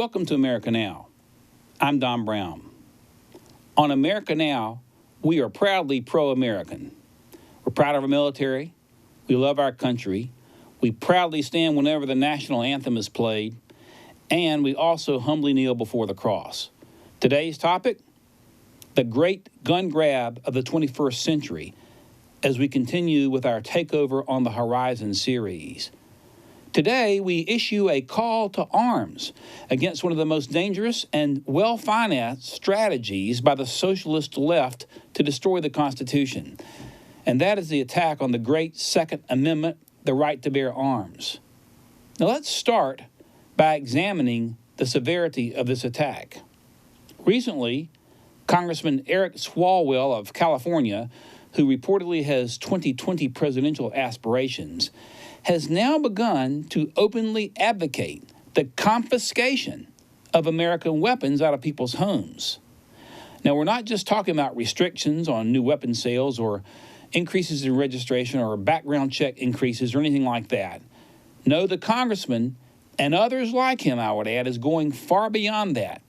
Welcome to America Now. I'm Don Brown. On America Now, we are proudly pro-American. We're proud of our military. We love our country. We proudly stand whenever the national anthem is played. And we also humbly kneel before the cross. Today's topic, the great gun grab of the 21st century, as we continue with our Takeover on the Horizon series. Today, we issue a call to arms against one of the most dangerous and well-financed strategies by the socialist left to destroy the Constitution. And that is the attack on the great Second Amendment, the right to bear arms. Now, let's start by examining the severity of this attack. Recently, Congressman Eric Swalwell of California, who reportedly has 2020 presidential aspirations, has now begun to openly advocate the confiscation of American weapons out of people's homes. Now, we're not just talking about restrictions on new weapon sales or increases in registration or background check increases or anything like that. No, the congressman and others like him, I would add, is going far beyond that.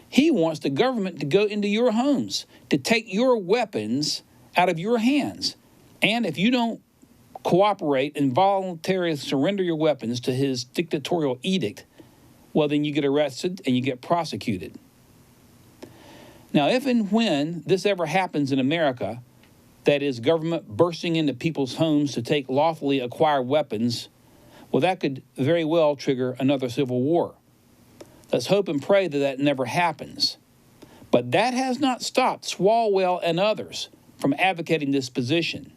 He wants the government to go into your homes, to take your weapons out of your hands. And if you don't cooperate and voluntarily surrender your weapons to his dictatorial edict, well, then you get arrested and you get prosecuted. Now, if and when this ever happens in America, that is, government bursting into people's homes to take lawfully acquired weapons, well, that could very well trigger another civil war. Let's hope and pray that that never happens. But that has not stopped Swalwell and others from advocating this position.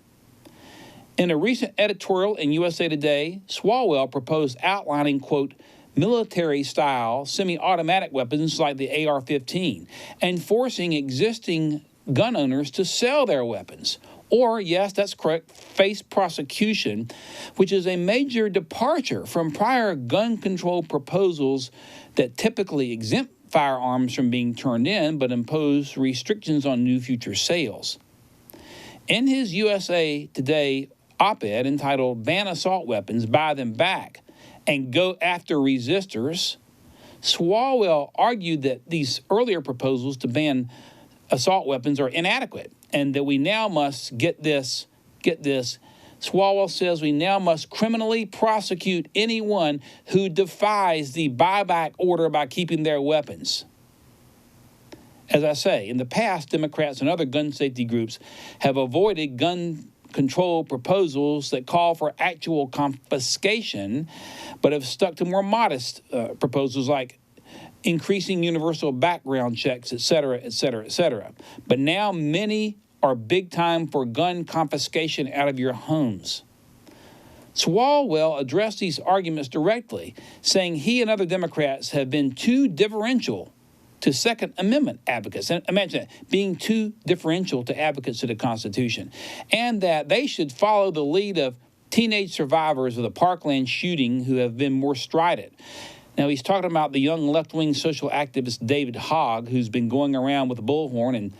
In a recent editorial in USA Today, Swalwell proposed outlining, quote, military-style semi-automatic weapons like the AR-15 and forcing existing gun owners to sell their weapons. Or, yes, that's correct, face prosecution, which is a major departure from prior gun control proposals that typically exempt firearms from being turned in but impose restrictions on new future sales. In his USA Today op-ed entitled Ban Assault Weapons, Buy Them Back, and Go After Resistors, Swalwell argued that these earlier proposals to ban assault weapons are inadequate and that we now must, get this, Swalwell says we now must criminally prosecute anyone who defies the buyback order by keeping their weapons. As I say, in the past, Democrats and other gun safety groups have avoided gun control proposals that call for actual confiscation, but have stuck to more modest proposals like increasing universal background checks, et cetera, et cetera, et cetera. But now many are big time for gun confiscation out of your homes. Swalwell addressed these arguments directly, saying he and other Democrats have been too differential to Second Amendment advocates. And imagine that, being too differential to advocates of the Constitution, and that they should follow the lead of teenage survivors of the Parkland shooting who have been more strident. Now, he's talking about the young left-wing social activist David Hogg, who's been going around with a bullhorn and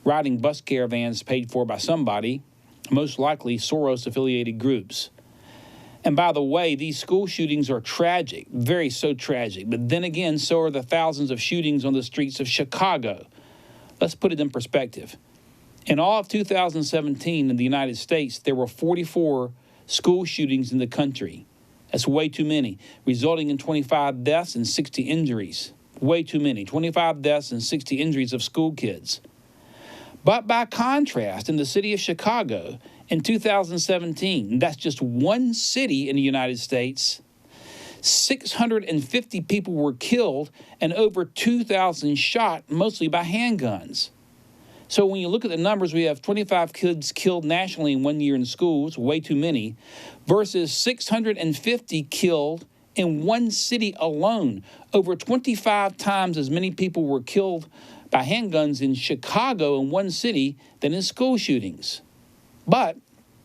riding bus caravans paid for by somebody, most likely Soros-affiliated groups. And by the way, these school shootings are tragic, so tragic. But then again, so are the thousands of shootings on the streets of Chicago. Let's put it in perspective. In all of 2017 in the United States, there were 44 school shootings in the country. That's way too many, resulting in 25 deaths and 60 injuries. Way too many, 25 deaths and 60 injuries of school kids. But by contrast, in the city of Chicago, in 2017, that's just one city in the United States, 650 people were killed and over 2,000 shot, mostly by handguns. So when you look at the numbers, we have 25 kids killed nationally in 1 year in schools, way too many, versus 650 killed in one city alone. Over 25 times as many people were killed by handguns in Chicago in one city than in school shootings. But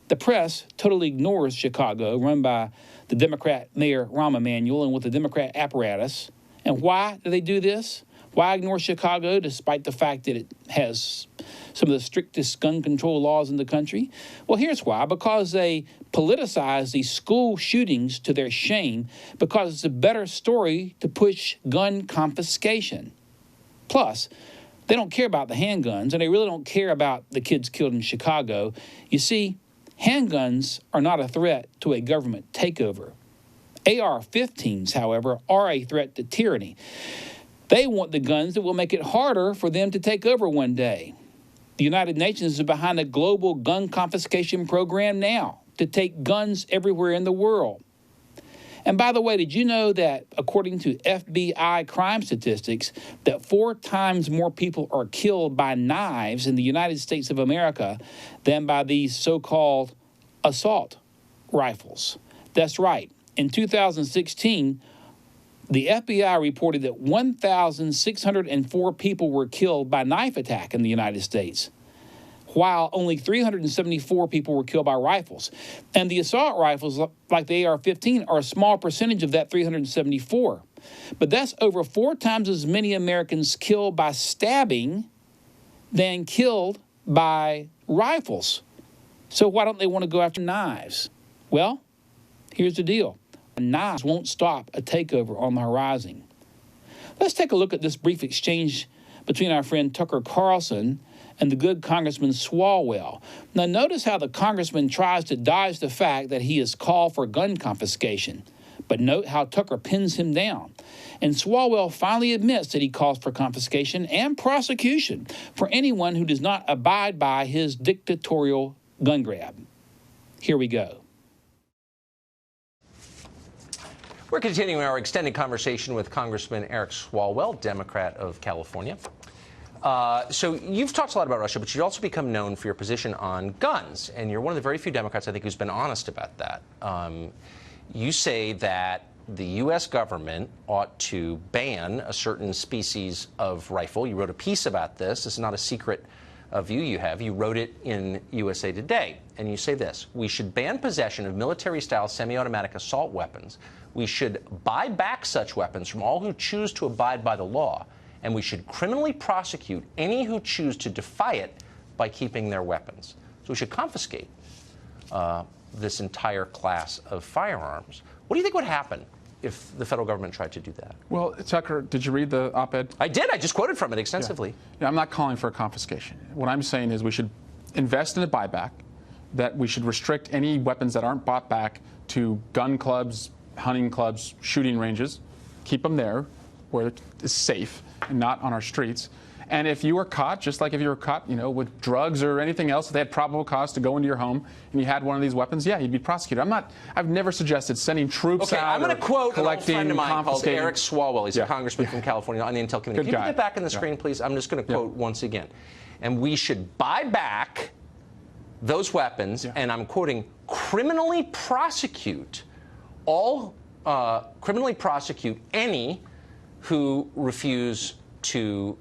the press totally ignores Chicago, run by the Democrat Mayor Rahm Emanuel and with the Democrat apparatus. And why do they do this? Why ignore Chicago despite the fact that it has some of the strictest gun control laws in the country? Well, here's why. Because they politicize these school shootings to their shame, because it's a better story to push gun confiscation. Plus, they don't care about the handguns, and they really don't care about the kids killed in Chicago. You see, handguns are not a threat to a government takeover. AR-15s, however, are a threat to tyranny. They want the guns that will make it harder for them to take over one day. The United Nations is behind a global gun confiscation program now to take guns everywhere in the world. And by the way, did you know that according to FBI crime statistics, that 4 times more people are killed by knives in the United States of America than by these so-called assault rifles? That's right. In 2016, the FBI reported that 1,604 people were killed by knife attack in the United States, while only 374 people were killed by rifles. And the assault rifles, like the AR-15, are a small percentage of that 374. But that's over 4 times as many Americans killed by stabbing than killed by rifles. So why don't they want to go after knives? Well, here's the deal. Knives won't stop a takeover on the horizon. Let's take a look at this brief exchange between our friend Tucker Carlson and the good Congressman Swalwell. Now, notice how the congressman tries to dodge the fact that he has called for gun confiscation. But note how Tucker pins him down. And Swalwell finally admits that he calls for confiscation and prosecution for anyone who does not abide by his dictatorial gun grab. Here we go. We're continuing our extended conversation with Congressman Eric Swalwell, Democrat of California. So you've talked a lot about Russia, but you've also become known for your position on guns, and you're one of the very few Democrats, I think, who's been honest about that. You say that the U.S. government ought to ban a certain species of rifle. You wrote a piece about this. This is not a secret view you have. You wrote it in USA Today, and you say this: we should ban possession of military-style semi-automatic assault weapons. We should buy back such weapons from all who choose to abide by the law, and we should criminally prosecute any who choose to defy it by keeping their weapons. So we should confiscate this entire class of firearms. What do you think would happen if the federal government tried to do that? Well, Tucker, did you read the op-ed? I did. I just quoted from it extensively. Yeah, I'm not calling for a confiscation. What I'm saying is we should invest in a buyback, that we should restrict any weapons that aren't bought back to gun clubs, hunting clubs, shooting ranges, keep them there where it's safe and not on our streets. And if you were caught, just like if you were caught, with drugs or anything else, if they had probable cause to go into your home and you had one of these weapons, yeah, you'd be prosecuted. I've never suggested sending troops out. I'm going to quote an old friend of mine called Eric Swalwell. He's a congressman from California on the Intel Committee. Can you get back on the screen, please? I'm just going to quote once again. And we should buy back those weapons, and I'm quoting, criminally prosecute any who refuse to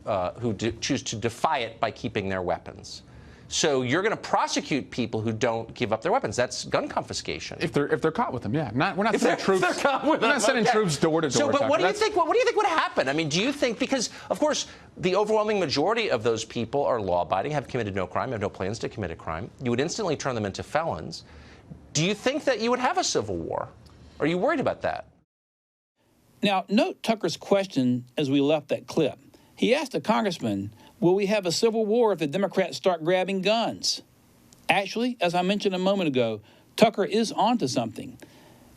choose to defy it by keeping their weapons. So you're going to prosecute people who don't give up their weapons. That's gun confiscation. If they're caught with them, yeah. We're not sending troops. They're caught with them. We're not sending troops door to door. So, but what do you think? What do you think would happen? I mean, do you think, because of course the overwhelming majority of those people are law-abiding, have committed no crime, have no plans to commit a crime. You would instantly turn them into felons. Do you think that you would have a civil war? Are you worried about that? Now, note Tucker's question as we left that clip. He asked the congressman, will we have a civil war if the Democrats start grabbing guns? Actually, as I mentioned a moment ago, Tucker is onto something.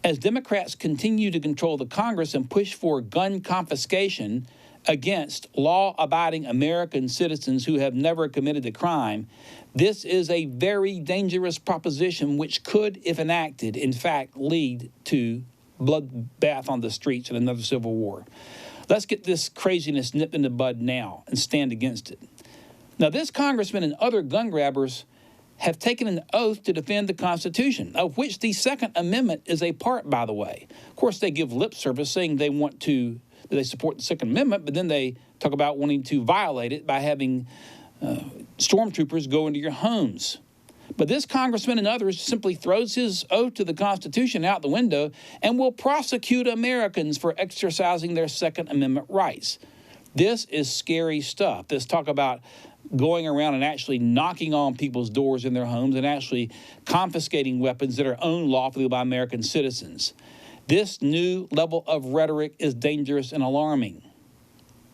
As Democrats continue to control the Congress and push for gun confiscation against law-abiding American citizens who have never committed a crime, this is a very dangerous proposition which could, if enacted, in fact, lead to bloodbath on the streets and another civil war. Let's get this craziness nipped in the bud now and stand against it. Now, this congressman and other gun grabbers have taken an oath to defend the Constitution, of which the Second Amendment is a part, by the way. Of course, they give lip service saying they support the Second Amendment, but then they talk about wanting to violate it by having stormtroopers go into your homes. But this congressman and others simply throws his oath to the Constitution out the window and will prosecute Americans for exercising their Second Amendment rights. This is scary stuff. This talk about going around and actually knocking on people's doors in their homes and actually confiscating weapons that are owned lawfully by American citizens. This new level of rhetoric is dangerous and alarming.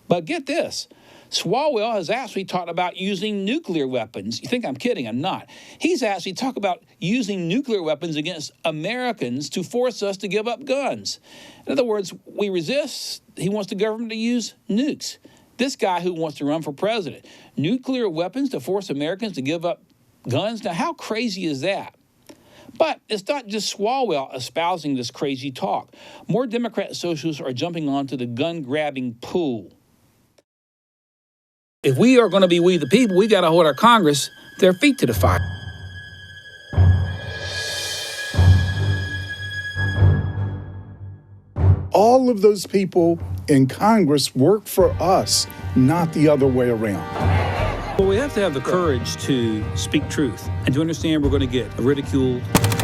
But get this. Swalwell has actually talked about using nuclear weapons. You think I'm kidding? I'm not. He's actually talked about using nuclear weapons against Americans to force us to give up guns. In other words, we resist. He wants the government to use nukes. This guy who wants to run for president, nuclear weapons to force Americans to give up guns? Now, how crazy is that? But it's not just Swalwell espousing this crazy talk. More Democrat socialists are jumping onto the gun-grabbing pool. If we are going to be we the people, we got to hold our Congress their feet to the fire. All of those people in Congress work for us, not the other way around. Well, we have to have the courage to speak truth and to understand we're going to get ridiculed.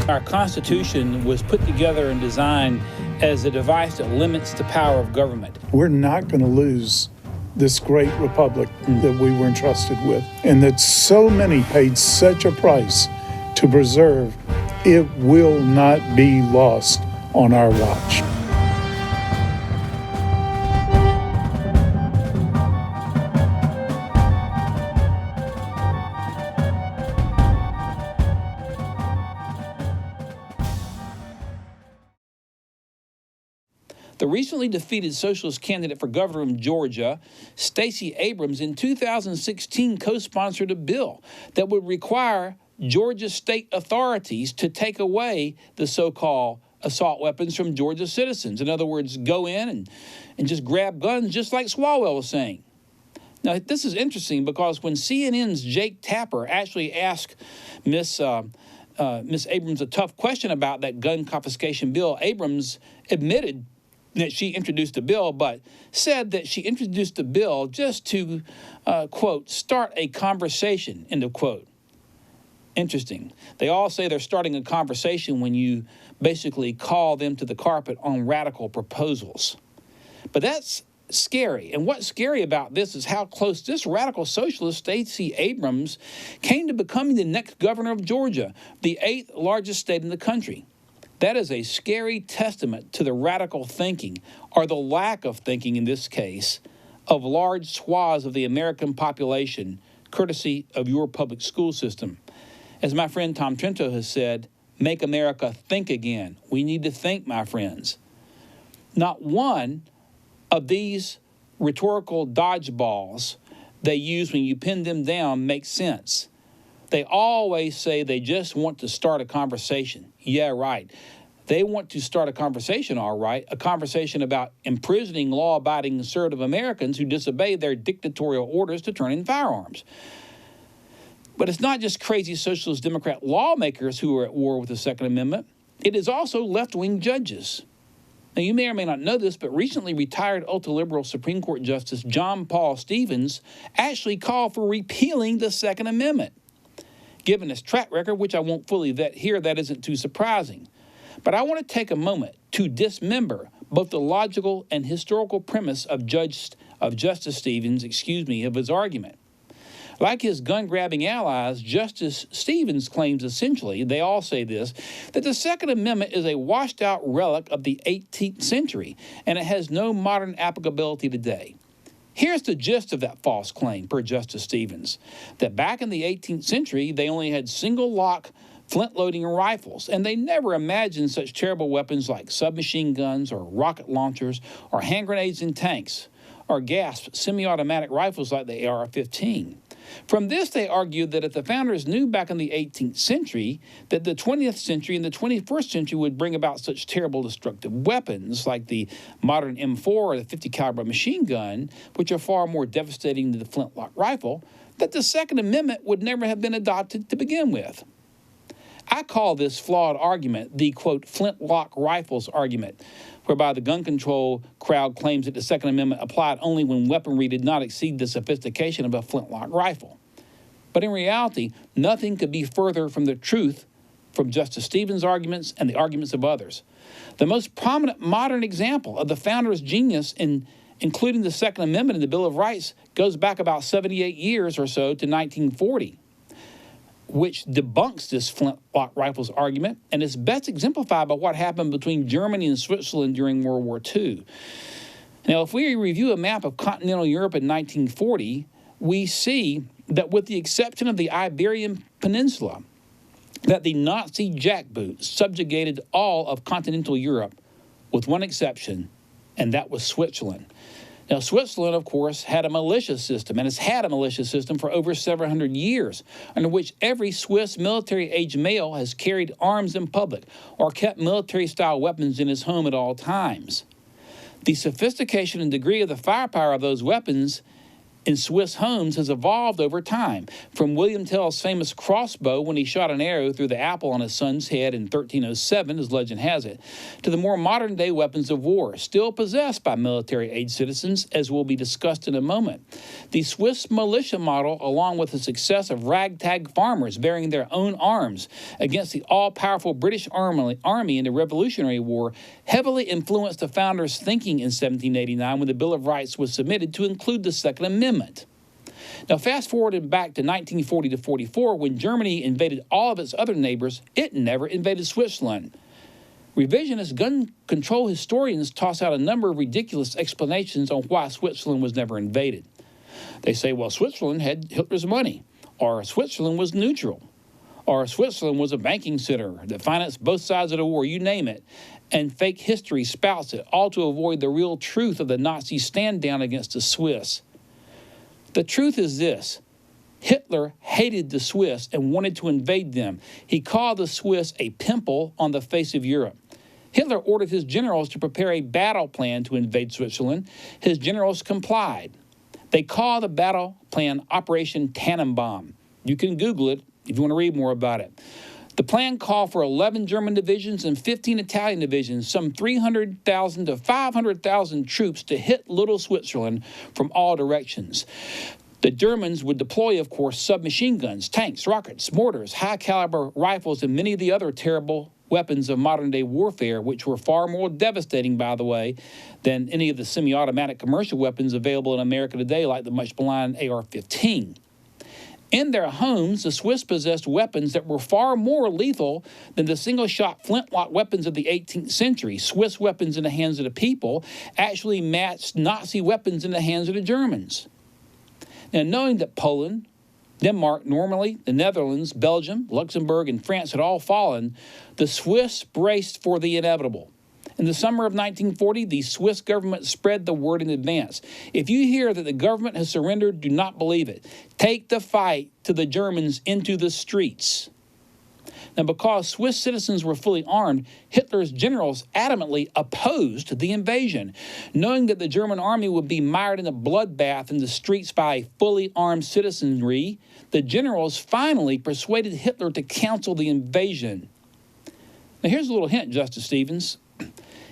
Our Constitution was put together and designed as a device that limits the power of government. We're not going to lose this great republic that we were entrusted with, and that so many paid such a price to preserve. It will not be lost on our watch. The recently defeated socialist candidate for governor of Georgia, Stacey Abrams, in 2016 co-sponsored a bill that would require Georgia state authorities to take away the so-called assault weapons from Georgia citizens. In other words, go in and just grab guns, just like Swalwell was saying. Now, this is interesting because when CNN's Jake Tapper actually asked Miss Abrams a tough question about that gun confiscation bill, Abrams admitted that she introduced a bill, but said that she introduced the bill just to, quote, start a conversation, end of quote. Interesting. They all say they're starting a conversation when you basically call them to the carpet on radical proposals. But that's scary. And what's scary about this is how close this radical socialist, Stacey Abrams, came to becoming the next governor of Georgia, the 8th largest state in the country. That is a scary testament to the radical thinking, or the lack of thinking in this case, of large swaths of the American population, courtesy of your public school system. As my friend Tom Trento has said, make America think again. We need to think, my friends. Not one of these rhetorical dodgeballs they use when you pin them down makes sense. They always say they just want to start a conversation. Yeah, right. They want to start a conversation, all right, a conversation about imprisoning law-abiding conservative Americans who disobey their dictatorial orders to turn in firearms. But it's not just crazy socialist Democrat lawmakers who are at war with the Second Amendment. It is also left-wing judges. Now, you may or may not know this, but recently retired ultra-liberal Supreme Court Justice John Paul Stevens actually called for repealing the Second Amendment. Given his track record, which I won't fully vet here, that isn't too surprising. But I want to take a moment to dismember both the logical and historical premise of Justice Stevens, of his argument. Like his gun-grabbing allies, Justice Stevens claims essentially, they all say this, that the Second Amendment is a washed-out relic of the 18th century, and it has no modern applicability today. Here's the gist of that false claim, per Justice Stevens, that back in the 18th century, they only had single-lock flint-loading rifles, and they never imagined such terrible weapons like submachine guns or rocket launchers or hand grenades in tanks or gas semi-automatic rifles like the AR-15. From this, they argued that if the founders knew back in the 18th century that the 20th century and the 21st century would bring about such terrible destructive weapons like the modern M4 or the 50 caliber machine gun, which are far more devastating than the flintlock rifle, that the Second Amendment would never have been adopted to begin with. I call this flawed argument the, quote, flintlock rifles argument, whereby the gun control crowd claims that the Second Amendment applied only when weaponry did not exceed the sophistication of a flintlock rifle. But in reality, nothing could be further from the truth from Justice Stevens' arguments and the arguments of others. The most prominent modern example of the founders' genius in including the Second Amendment in the Bill of Rights, goes back about 78 years or so to 1940, which debunks this flintlock rifles argument, and is best exemplified by what happened between Germany and Switzerland during World War II. Now, if we review a map of continental Europe in 1940, we see that with the exception of the Iberian Peninsula, that the Nazi jackboots subjugated all of continental Europe, with one exception, and that was Switzerland. Now, Switzerland, of course, had a militia system, and has had a militia system for over 700 years, under which every Swiss military-age male has carried arms in public or kept military-style weapons in his home at all times. The sophistication and degree of the firepower of those weapons in Swiss homes has evolved over time, from William Tell's famous crossbow when he shot an arrow through the apple on his son's head in 1307, as legend has it, to the more modern-day weapons of war, still possessed by military-age citizens, as will be discussed in a moment. The Swiss militia model, along with the success of ragtag farmers bearing their own arms against the all-powerful British Army in the Revolutionary War, heavily influenced the founders' thinking in 1789 when the Bill of Rights was submitted to include the Second Amendment. Now, fast forwarded back to 1940 to 44, when Germany invaded all of its other neighbors, it never invaded Switzerland. Revisionist gun control historians toss out a number of ridiculous explanations on why Switzerland was never invaded. They say, well, Switzerland had Hitler's money, or Switzerland was neutral, or Switzerland was a banking center that financed both sides of the war, you name it, and fake history spouts it, all to avoid the real truth of the Nazi stand down against the Swiss. The truth is this: Hitler hated the Swiss and wanted to invade them. He called the Swiss a pimple on the face of Europe. Hitler ordered his generals to prepare a battle plan to invade Switzerland. His generals complied. They called the battle plan Operation Tannenbaum. You can Google it if you want to read more about it. The plan called for 11 German divisions and 15 Italian divisions, some 300,000 to 500,000 troops to hit little Switzerland from all directions. The Germans would deploy, of course, submachine guns, tanks, rockets, mortars, high-caliber rifles, and many of the other terrible weapons of modern-day warfare, which were far more devastating, by the way, than any of the semi-automatic commercial weapons available in America today, like the much-maligned AR-15. In their homes, the Swiss possessed weapons that were far more lethal than the single-shot flintlock weapons of the 18th century. Swiss weapons in the hands of the people actually matched Nazi weapons in the hands of the Germans. Now, knowing that Poland, Denmark, Normandy, the Netherlands, Belgium, Luxembourg, and France had all fallen, the Swiss braced for the inevitable. In the summer of 1940, the Swiss government spread the word in advance. If you hear that the government has surrendered, do not believe it. Take the fight to the Germans into the streets. Now, because Swiss citizens were fully armed, Hitler's generals adamantly opposed the invasion. Knowing that the German army would be mired in a bloodbath in the streets by a fully armed citizenry, the generals finally persuaded Hitler to cancel the invasion. Now, here's a little hint, Justice Stevens.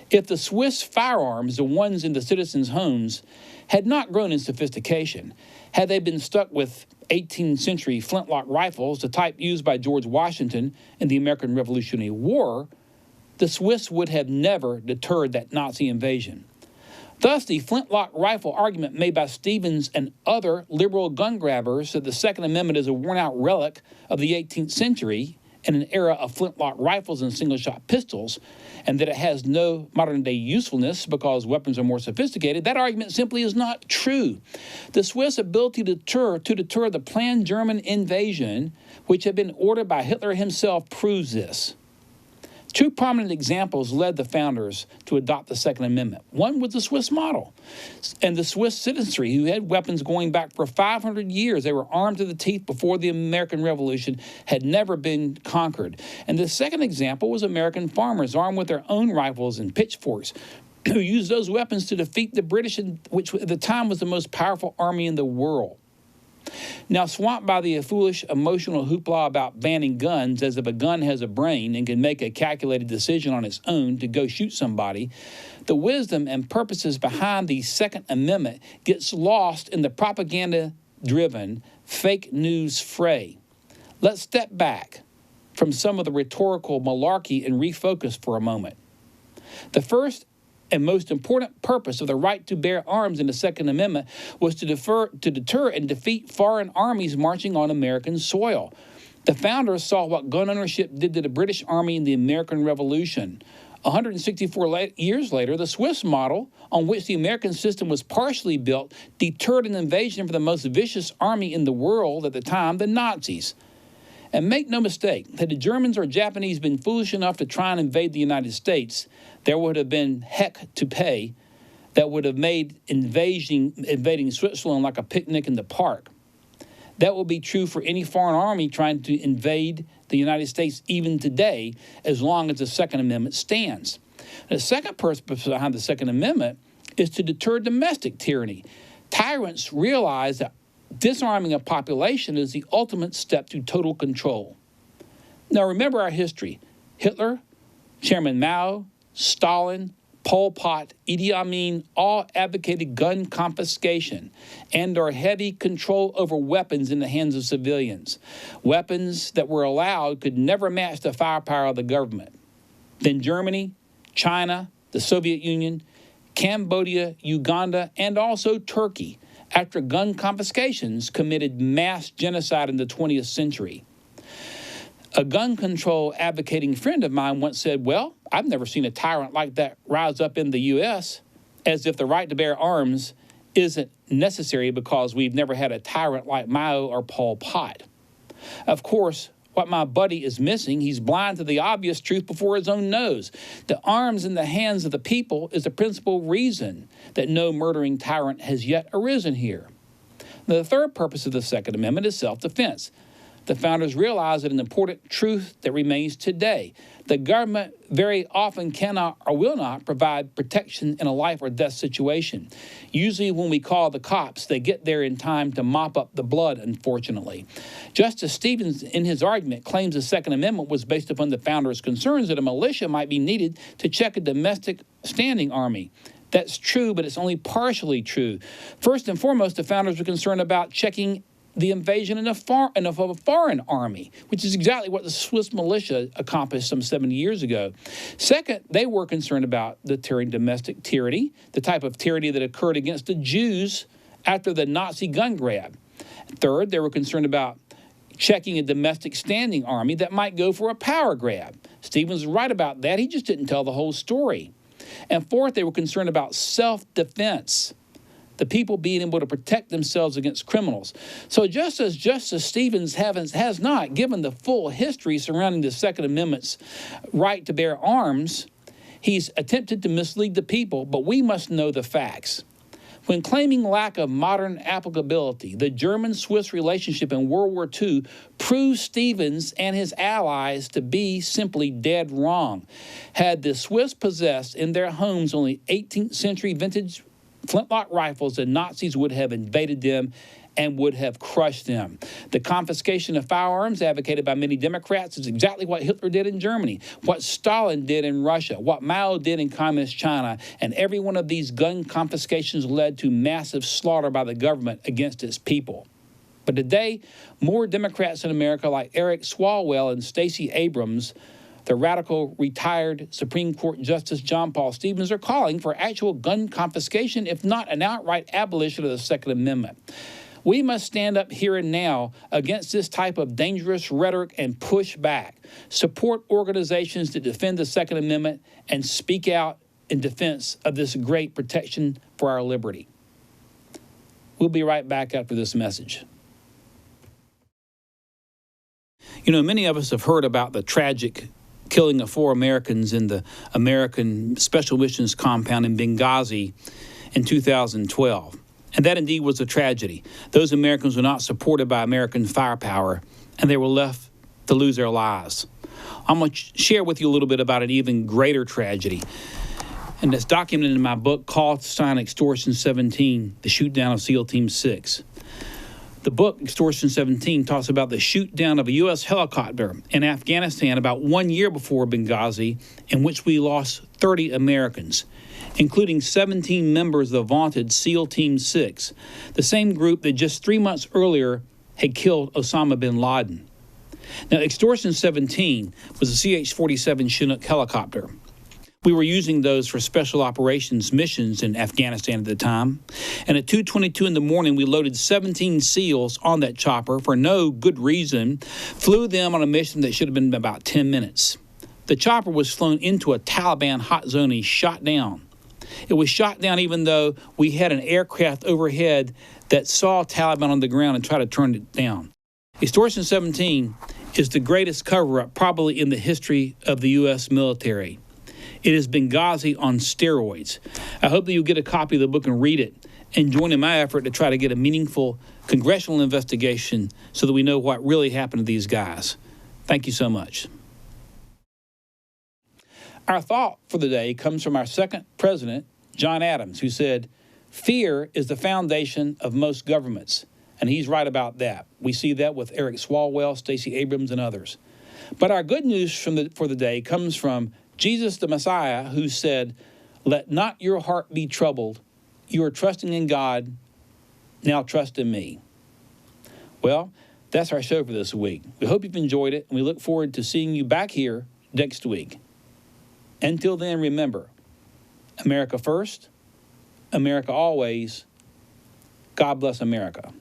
If the Swiss firearms, the ones in the citizens' homes, had not grown in sophistication, had they been stuck with 18th century flintlock rifles, the type used by George Washington in the American Revolutionary War, the Swiss would have never deterred that Nazi invasion. Thus, the flintlock rifle argument made by Stevens and other liberal gun grabbers that the Second Amendment is a worn-out relic of the 18th century in an era of flintlock rifles and single-shot pistols, and that it has no modern-day usefulness because weapons are more sophisticated, that argument simply is not true. The Swiss ability to deter the planned German invasion, which had been ordered by Hitler himself, proves this. Two prominent examples led the founders to adopt the Second Amendment. One was the Swiss model, and the Swiss citizenry, who had weapons going back for 500 years. They were armed to the teeth before the American Revolution, had never been conquered. And the second example was American farmers, armed with their own rifles and pitchforks, who used those weapons to defeat the British, which at the time was the most powerful army in the world. Now, swamped by the foolish emotional hoopla about banning guns as if a gun has a brain and can make a calculated decision on its own to go shoot somebody, the wisdom and purposes behind the Second Amendment gets lost in the propaganda-driven fake news fray. Let's step back from some of the rhetorical malarkey and refocus for a moment. The First and most important purpose of the right to bear arms in the Second Amendment was to deter and defeat foreign armies marching on American soil. The founders saw what gun ownership did to the British Army in the American Revolution. 164 years later, the Swiss model, on which the American system was partially built, deterred an invasion from the most vicious army in the world at the time, the Nazis. And make no mistake, had the Germans or Japanese been foolish enough to try and invade the United States, there would have been heck to pay that would have made invading Switzerland like a picnic in the park. That will be true for any foreign army trying to invade the United States even today, as long as the Second Amendment stands. The second purpose behind the Second Amendment is to deter domestic tyranny. Tyrants realize that disarming a population is the ultimate step to total control. Now remember our history. Hitler, Chairman Mao, Stalin, Pol Pot, Idi Amin all advocated gun confiscation and/or heavy control over weapons in the hands of civilians. Weapons that were allowed could never match the firepower of the government. Then Germany, China, the Soviet Union, Cambodia, Uganda, and also Turkey, after gun confiscations, committed mass genocide in the 20th century. A gun control advocating friend of mine once said, well, I've never seen a tyrant like that rise up in the U.S., as if the right to bear arms isn't necessary because we've never had a tyrant like Mao or Pol Pot. Of course, what my buddy is missing, he's blind to the obvious truth before his own nose. The arms in the hands of the people is the principal reason that no murdering tyrant has yet arisen here. Now, the third purpose of the Second Amendment is self-defense. The founders realized an important truth that remains today. The government very often cannot or will not provide protection in a life or death situation. Usually when we call the cops, they get there in time to mop up the blood, unfortunately. Justice Stevens, in his argument, claims the Second Amendment was based upon the founders' concerns that a militia might be needed to check a domestic standing army. That's true, but it's only partially true. First and foremost, the founders were concerned about checking the invasion of a foreign army, which is exactly what the Swiss militia accomplished some 70 years ago. Second, they were concerned about deterring domestic tyranny, the type of tyranny that occurred against the Jews after the Nazi gun grab. Third, they were concerned about checking a domestic standing army that might go for a power grab. Stevens was right about that. He just didn't tell the whole story. And fourth, they were concerned about self-defense, the people being able to protect themselves against criminals. So just as Justice Stevens has not given the full history surrounding the Second Amendment's right to bear arms, he's attempted to mislead the people, but we must know the facts. When claiming lack of modern applicability, the German-Swiss relationship in World War II proved Stevens and his allies to be simply dead wrong. Had the Swiss possessed in their homes only 18th century vintage flintlock rifles, the Nazis would have invaded them and would have crushed them. The confiscation of firearms advocated by many Democrats is exactly what Hitler did in Germany, what Stalin did in Russia, what Mao did in Communist China, and every one of these gun confiscations led to massive slaughter by the government against its people. But today, more Democrats in America like Eric Swalwell and Stacey Abrams, the radical retired Supreme Court Justice John Paul Stevens, are calling for actual gun confiscation, if not an outright abolition of the Second Amendment. We must stand up here and now against this type of dangerous rhetoric and push back. Support organizations that defend the Second Amendment and speak out in defense of this great protection for our liberty. We'll be right back after this message. You know, many of us have heard about the tragic killing of 4 Americans in the American Special Missions compound in Benghazi in 2012. And that indeed was a tragedy. Those Americans were not supported by American firepower, and they were left to lose their lives. I'm going to share with you a little bit about an even greater tragedy. And it's documented in my book, Call Sign Extortion 17, The Shootdown of SEAL Team 6. The book, Extortion 17, talks about the shoot down of a U.S. helicopter in Afghanistan about 1 year before Benghazi, in which we lost 30 Americans, including 17 members of the vaunted SEAL Team 6, the same group that just 3 months earlier had killed Osama bin Laden. Now, Extortion 17 was a CH-47 Chinook helicopter. We were using those for special operations missions in Afghanistan at the time. And at 2:22 in the morning, we loaded 17 SEALs on that chopper for no good reason, flew them on a mission that should have been about 10 minutes. The chopper was flown into a Taliban hot zone and shot down. It was shot down even though we had an aircraft overhead that saw Taliban on the ground and tried to turn it down. Extortion 17 is the greatest cover-up probably in the history of the U.S. military. It is Benghazi on steroids. I hope that you'll get a copy of the book and read it and join in my effort to try to get a meaningful congressional investigation so that we know what really happened to these guys. Thank you so much. Our thought for the day comes from our second president, John Adams, who said, "Fear is the foundation of most governments." And he's right about that. We see that with Eric Swalwell, Stacey Abrams, and others. But our good news for the day comes from Jesus the Messiah, who said, "Let not your heart be troubled. You are trusting in God. Now trust in me." Well, that's our show for this week. We hope you've enjoyed it, and we look forward to seeing you back here next week. Until then, remember, America first, America always. God bless America.